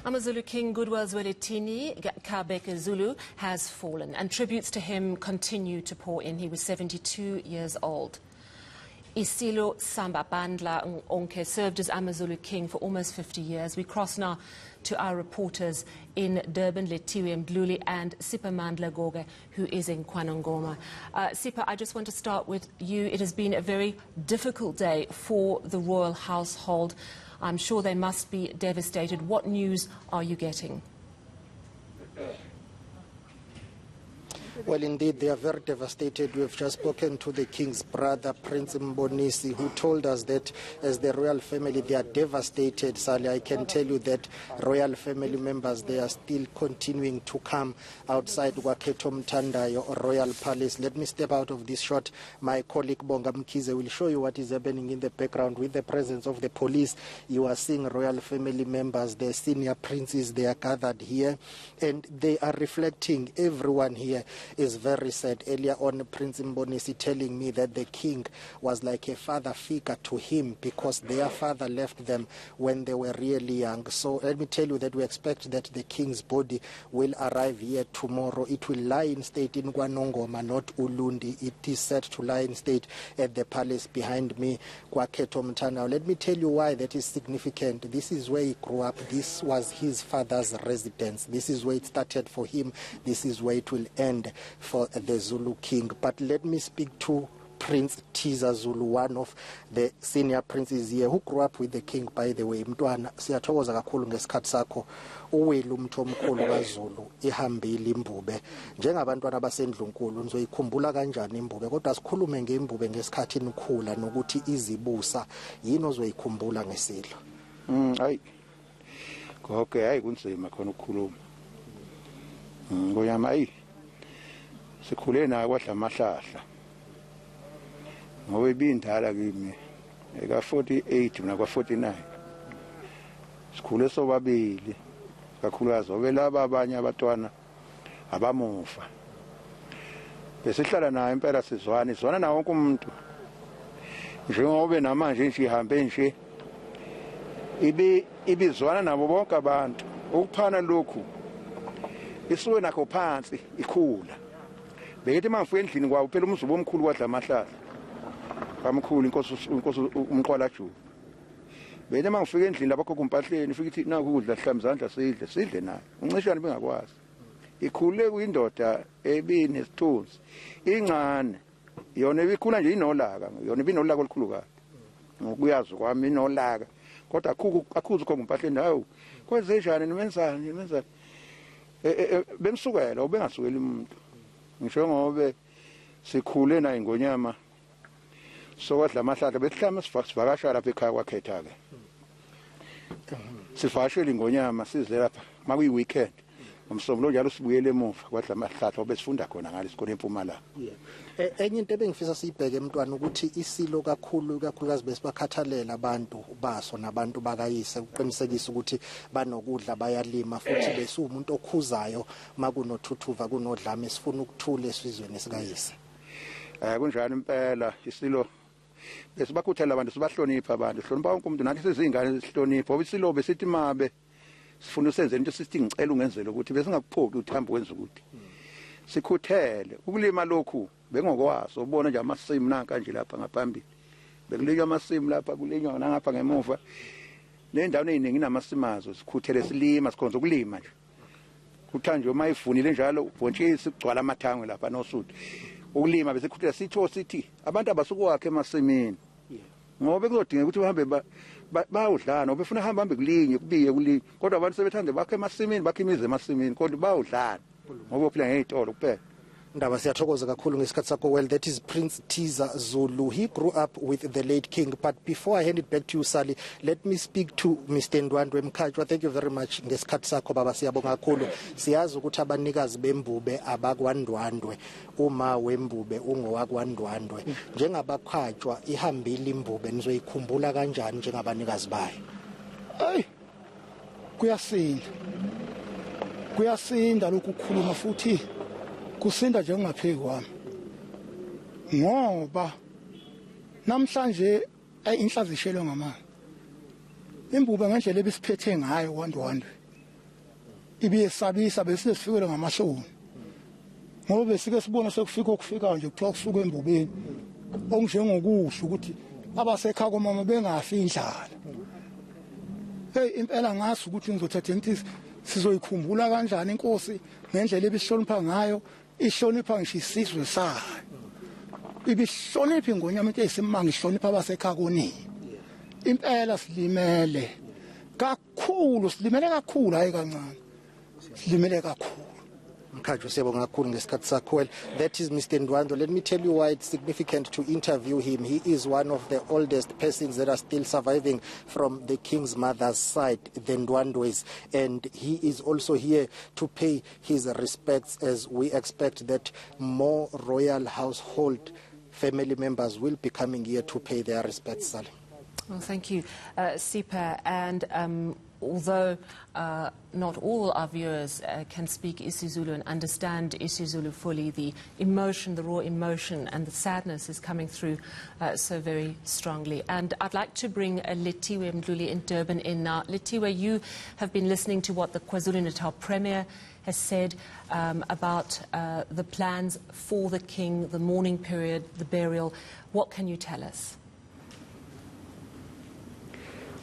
AmaZulu King Goodwill Zwelithini, kaBhekuzulu, has fallen, and tributes to him continue to pour in. He was 72 years old. Isilo, samaBandla, Onke served as AmaZulu King for almost 50 years. We cross now to our reporters in Durban, Letiwe Mdluli, and samaBandla Goge, who is in KwaNongoma. Sipa, I just want to start with you. It has been a very difficult day for the royal household. I'm sure they must be devastated. What news are you getting? Well, indeed, they are very devastated. We've just spoken to the King's brother, Prince Mbonisi, who told us that as the royal family, they are devastated. Sally, I can tell you that royal family members, they are still continuing to come outside Wakheto Mthandayo or Royal Palace. Let me step out of this shot. My colleague Bonga Mkize will show you what is happening in the background with the presence of the police. You are seeing royal family members, the senior princes, they are gathered here, and they are reflecting. Everyone here is very sad. Earlier on, Prince Mbonisi telling me that the king was like a father figure to him because their father left them when they were really young. So let me tell you that we expect that the king's body will arrive here tomorrow. It will lie in state in KwaNongoma, not Ulundi. It is set to lie in state at the palace behind me, Wakheto Mthandayo. Let me tell you why that is significant. This is where he grew up. This was his father's residence. This is where it started for him. This is where it will end for the Zulu King. But let me speak to Prince Tiza Zulu, one of the senior princes here, who grew up with the king, by the way. Mntwana, siyathokoza kakhulu ngesikhathi sakho. Uwela umuntu omkhulu kaZulu ihambile imbube. Njengabantwana basendlunkulu nizoyikhumbula kanjani imbube? Kodwa sikhulume ngembube ngesikhathi nikhula nokuthi izibusa yini ozoyikhumbula ngeSilo. Hayi. Konke hayi kunzima khona ukukhuluma. Ngoyama hayi. Sikhule nayo kwadla amahlahla. Ngoba ibindala kimi eka 48 mina kwa 49. Sikhule sobabili. Kakhulukazi obelaba abanye abatwana abamufa. Besihlala naye impela sizwana nawo wonke umuntu. Njengoba namanje nje ihambe nje. Ibizwana nabo bonke abantu. Ukuphana lokhu isuke nakho phansi ikhula. Bekethi mangifike endlini kwawo phela umzubo omkhulu kwadla amahlahla. Kamkhulu inkosi umqwala Juu. Bekethi mangifike endlini lapho kumpahleni ufike ithi naku kudla hlamzandla sidle naye. Uncishana bengakwazi. Ikhule kuyindoda ebini nesithunzi. Incane. Yona ibikhula nje inolaka, yona ibinolaka olukhulu kabi. Ngokuyazi kwami inolaka. Kodwa akhuzu khona kumpahleni hawo. Kwenzenjani nimenzani? Bemsukela ubengasukeli umuntu. Ngisho ngobe sikhule naye ngonyama sokwadla amahlahla besihlama sivakasha lapha ekhaya kwaKhetha ke sivashele ngonyama size lapha makuyi weekend ngomsombolo njalo sibuyele emuva kwadla amahlahla obesifunda khona ngalesikole eMpumalanga. Enye into ebengifisa siyibheke emntwana ukuthi iSilo kakhulukazi besibakhathalela abantu baso nabantu bakayise uqinisekisa ukuthi banokudla bayalima futhi besumuntu okhuzayo makunothuthuva kunodlame sifuna ukuthula esizweni esikayise. Kunjani impela iSilo besibakhuthela abantu sibahlonipha abantu hlonipha wonke umuntu nathi sizingane sihlonipha iSilo besithi mabe sifuna usenze into sithi ngicela ungenzele ukuthi besingakuphoki uthambo wenza ukuthi sikhuthele ukulima lokhu bengokwazi ubona nje amasimu nanka nje lapha ngaphambili bekulinywa amasimu lapha kulinywa ngapha ngemuva nendawo eziningi inamasimazo sikhuthele silima sikhonza ukulima nje kuthanjwe uma ivunile njalo ubhontshisi kugcwala amathangwe lapha noSuthu ukulima bese khuthela sitho sithi abantu abasukwakhe emasimini ngoba kuzodingeka ukuthi bahambe bawudlana obefuna hamba hambe kulinye kubiye kodwa abantu sebethande bakhe emasimini bakhe imizi emasimini kodwa bawudlana ngoba uphila ngezitolo kuphela. Ndaba siyathokoza kakhulu ngesikhathi sakho. Well, that is Prince Tiza Zulu. He grew up with the late king. But before I hand it back to you, Sally, let me speak to Mr. Ndwandwe Mkhatshwa. Thank you very much ngesikhathi sakho baba, siyabonga kakhulu. Siyazi ukuthi abanikazi bembube abakwaNdwandwe uma wembube ungowakwandwandwe. Njengabakhatshwa ihambile imbube nizoyikhumbula kanjani njengabanikazi bayo? Ay. Kuyasinda lokukhuluma futhi kusinda nje ungapheki kwami ngoba namhlanje inhlazi ishelwe ngamanzi. Imbube ngendlela ebisiphethe ngayo kwaNdwandwe ibiyesabisa bese sifikele ngamashoni ngoba besike sibona sekufika okufika nje kuthiwa kusuka embobeni onjengokusho ukuthi abasekhaya komama bengafi indlala. Hey impela ngazi ukuthi ngizothatha into sizoyikhumbula kanjani inkosi ngendlela ebihlonipha ngayo, ihlonipha ngisho isizwe sayo. Ibihlonipha ingonyama into eyisimanga ihlonipha abasekhaya konini. Impela silimele kakhulu hayi kancane. Silimele kakhulu. That is Mr. Ndwandwe. Let me tell you why it's significant to interview him. He is one of the oldest persons that are still surviving from the king's mother's side, the Ndwandwes. And he is also here to pay his respects, as we expect that more royal household family members will be coming here to pay their respects, Sally. Well, thank you, Sipa. And although not all our viewers can speak isiZulu and understand isiZulu fully, the emotion, the raw emotion and the sadness is coming through so very strongly. And I'd like to bring Letiwe Mdluli in Durban in now. Letiwe, you have been listening to what the KwaZulu-Natal Premier has said about the plans for the King, the mourning period, the burial. What can you tell us?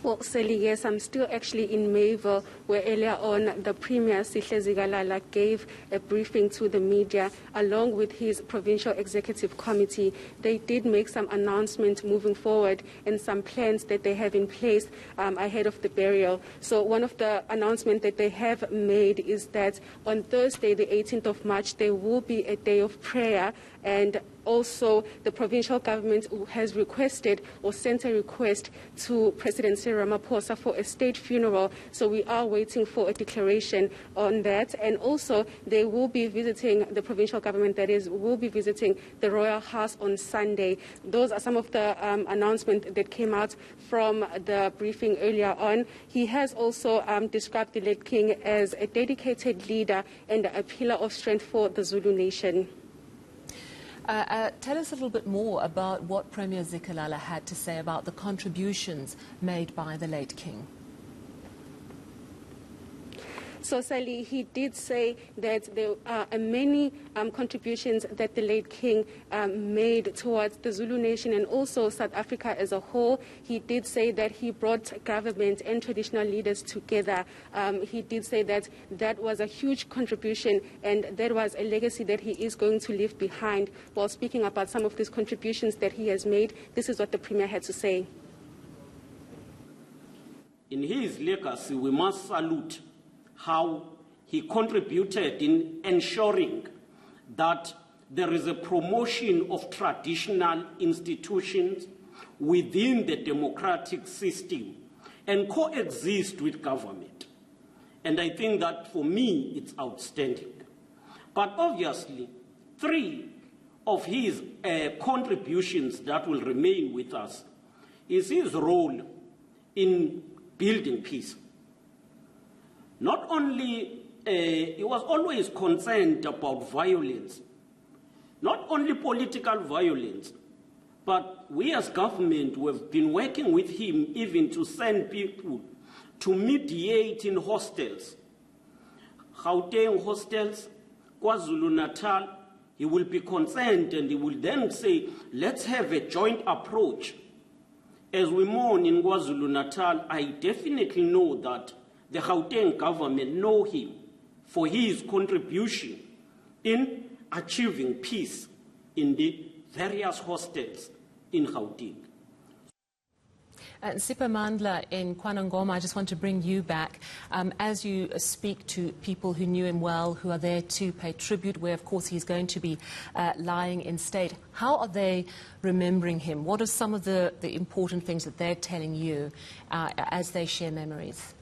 Well, Sally, yes, I'm still actually in Mayville, where earlier on the Premier, Sihle Zikalala, gave a briefing to the media along with his Provincial Executive Committee. They did make some announcements moving forward and some plans that they have in place ahead of the burial. So one of the announcements that they have made is that on Thursday, the 18th of March, there will be a day of prayer, and also the provincial government has requested or sent a request to President Cyril Ramaphosa for a state funeral. So we are waiting for a declaration on that. And also they will be visiting, the provincial government that is, will be visiting the Royal House on Sunday. Those are some of the announcements that came out from the briefing earlier on. He has also described the late King as a dedicated leader and a pillar of strength for the Zulu nation. Tell us a little bit more about what Premier Zikalala had to say about the contributions made by the late King. So, Sally, he did say that there are many contributions that the late King made towards the Zulu nation and also South Africa as a whole. He did say that he brought government and traditional leaders together. He did say that that was a huge contribution and that was a legacy that he is going to leave behind. While speaking about some of these contributions that he has made, this is what the Premier had to say. In his legacy, we must salute how he contributed in ensuring that there is a promotion of traditional institutions within the democratic system and coexist with government. And I think that for me, it's outstanding. But obviously, three of his contributions that will remain with us is his role in building peace. Not only, he was always concerned about violence, not only political violence, but we as government have been working with him even to send people to mediate in hostels. Gauteng hostels, KwaZulu-Natal, he will be concerned and he will then say, let's have a joint approach. As we mourn in KwaZulu-Natal, I definitely know that the Gauteng government know him for his contribution in achieving peace in the various hostels in Gauteng. samaBandla in KwaNongoma, I just want to bring you back. As you speak to people who knew him well, who are there to pay tribute, where of course he's going to be lying in state, how are they remembering him? What are some of the important things that they're telling you as they share memories?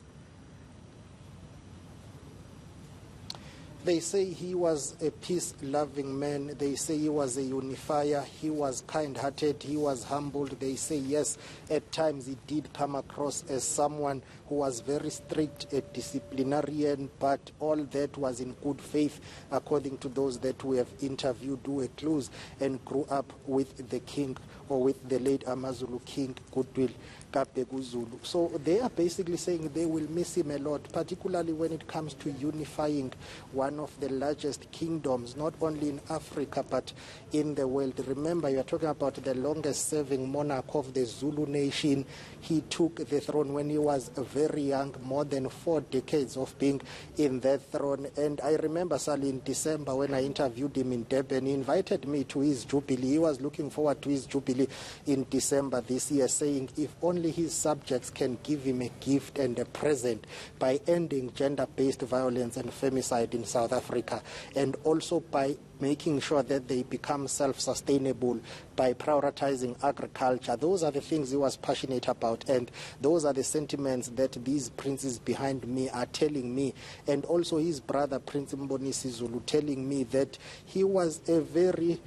They say he was a peace-loving man. They say he was a unifier. He was kind-hearted. He was humbled. They say, yes, at times he did come across as someone who was very strict, a disciplinarian, but all that was in good faith, according to those that we have interviewed, who were close and grew up with the king. or with the late AmaZulu King Goodwill kaBhekuzulu. So they are basically saying they will miss him a lot, particularly when it comes to unifying one of the largest kingdoms, not only in Africa but in the world. Remember, you are talking about the longest serving monarch of the Zulu nation. He took the throne when he was very young, more than 4 decades of being in that throne. And I remember, Sally, in December when I interviewed him in Durban, he invited me to his jubilee. He was looking forward to his jubilee in December this year, saying if only his subjects can give him a gift and a present by ending gender-based violence and femicide in South Africa, and also by making sure that they become self-sustainable by prioritizing agriculture. Those are the things he was passionate about, and those are the sentiments that these princes behind me are telling me, and also his brother Prince Mbonisi Zulu telling me that he was a very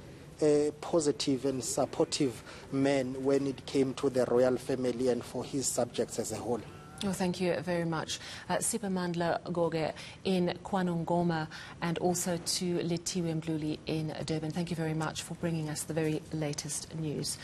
positive and supportive man when it came to the royal family and for his subjects as a whole. Well, thank you very much. samaBandla Goge in KwaNongoma, and also to Lethiwe Mdluli in Durban. Thank you very much for bringing us the very latest news.